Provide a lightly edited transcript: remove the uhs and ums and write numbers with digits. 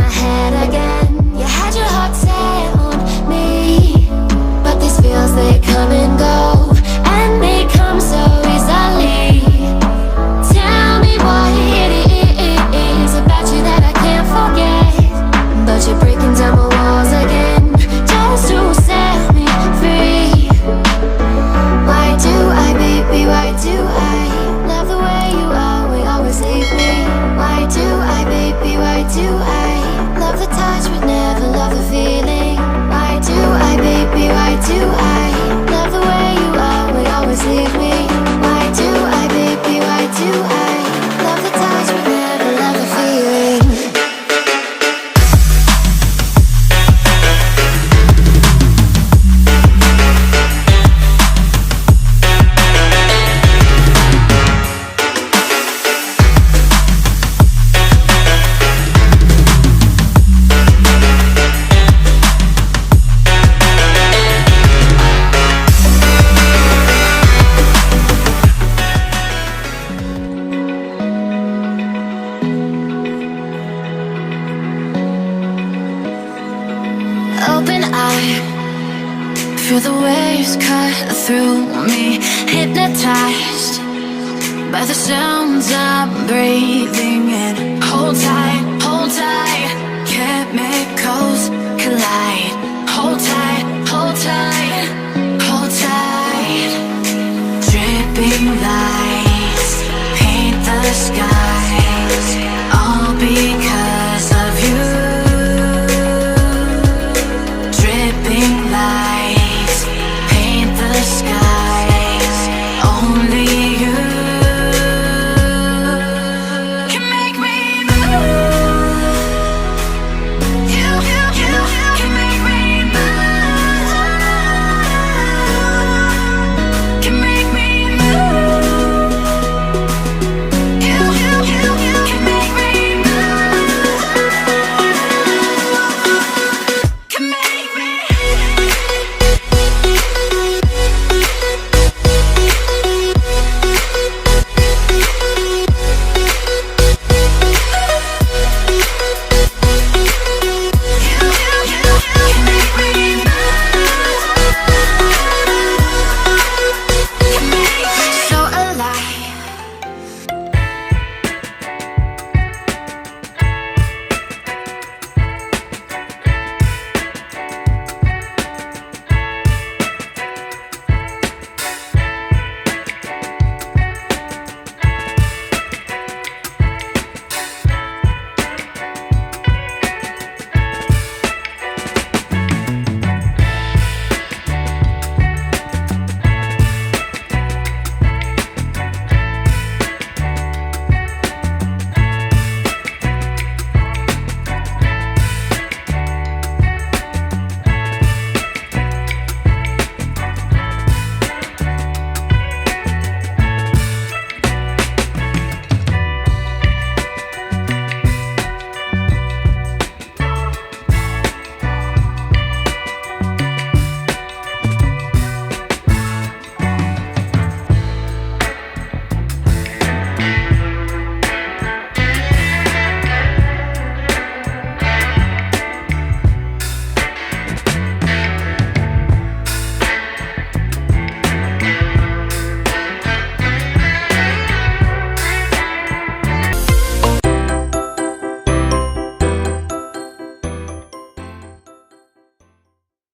my head again. You had your heart set on me, but these feels, they come and go, and they come so easily. Tell me what it is about you that I can't forget, but you're breaking down my walls again just to set me free. Why do I, baby, why do I love the way you are, we always leave me? Why do I, baby, why do I love the touch but never love the feeling? Why do I, baby, why do I love the way you are, we always leave me? Why do I, baby, why do I love the touch but never love the feeling? Open eye, feel the waves cut through me, hypnotized by the sounds I'm breathing in. Hold tight,